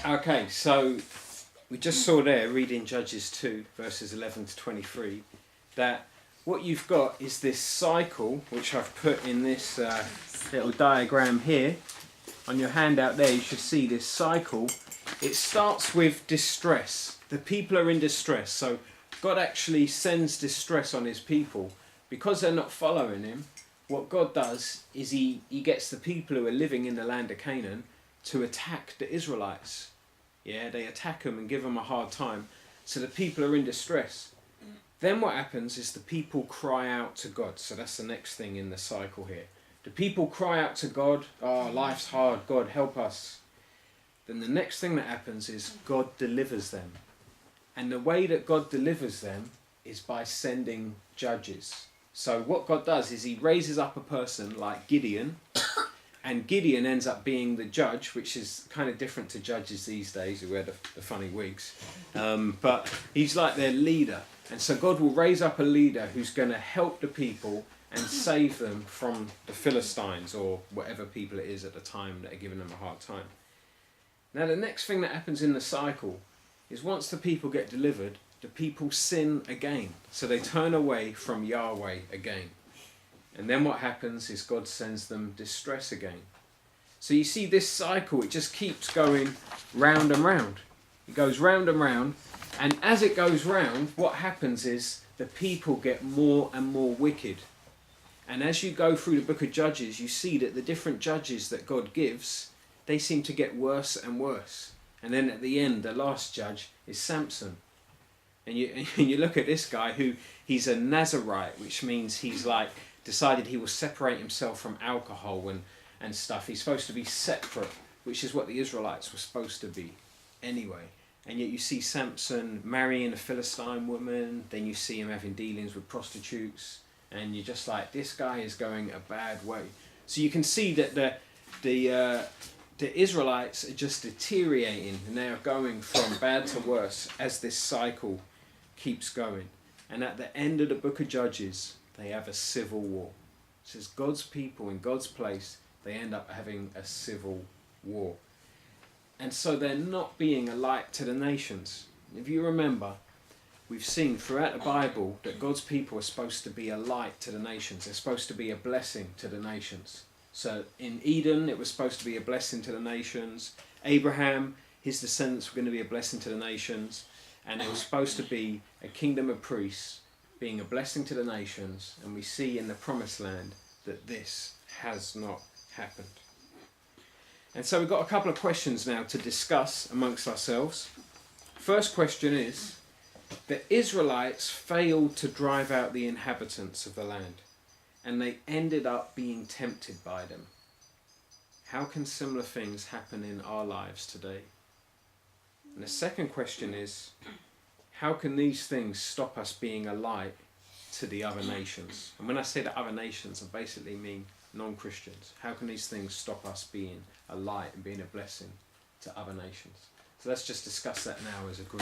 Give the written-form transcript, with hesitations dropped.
Okay, so we just saw there, reading Judges 2, verses 11 to 23, that what you've got is this cycle, which I've put in this little diagram here. On your handout there, you should see this cycle. It starts with distress. The people are in distress. So God actually sends distress on his people. Because they're not following him, what God does is he gets the people who are living in the land of Canaan to attack the Israelites. Yeah, they attack them and give them a hard time. So the people are in distress. Then what happens is the people cry out to God. So that's the next thing in the cycle here. The people cry out to God, oh, life's hard, God help us. Then the next thing that happens is God delivers them. And the way that God delivers them is by sending judges. So what God does is he raises up a person like Gideon, and Gideon ends up being the judge, which is kind of different to judges these days who wear the funny wigs. But he's like their leader. And so God will raise up a leader who's going to help the people and save them from the Philistines or whatever people it is at the time that are giving them a hard time. Now the next thing that happens in the cycle is once the people get delivered, the people sin again. So they turn away from Yahweh again. And then what happens is God sends them distress again. So you see this cycle, it just keeps going round and round. It goes round and round. And as it goes round, what happens is the people get more and more wicked. And as you go through the book of Judges, you see that the different judges that God gives, they seem to get worse and worse. And then at the end, the last judge is Samson. And you look at this guy who, he's a Nazarite, which means he's like decided he will separate himself from alcohol and stuff. He's supposed to be separate, which is what the Israelites were supposed to be anyway. And yet you see Samson marrying a Philistine woman, then you see him having dealings with prostitutes, and you're just like, this guy is going a bad way. So you can see that the Israelites are just deteriorating, and they are going from bad to worse as this cycle keeps going. And at the end of the book of Judges, they have a civil war. It says God's people in God's place, they end up having a civil war. And so they're not being a light to the nations. If you remember, we've seen throughout the Bible that God's people are supposed to be a light to the nations. They're supposed to be a blessing to the nations. So in Eden, it was supposed to be a blessing to the nations. Abraham, his descendants were going to be a blessing to the nations. And it was supposed to be a kingdom of priests being a blessing to the nations. And we see in the promised land that this has not happened. And so we've got a couple of questions now to discuss amongst ourselves. First question is, the Israelites failed to drive out the inhabitants of the land, and they ended up being tempted by them. How can similar things happen in our lives today? And the second question is, how can these things stop us being a light to the other nations? And when I say the other nations, I basically mean non-Christians. How can these things stop us being a light and being a blessing to other nations? So let's just discuss that now as a group.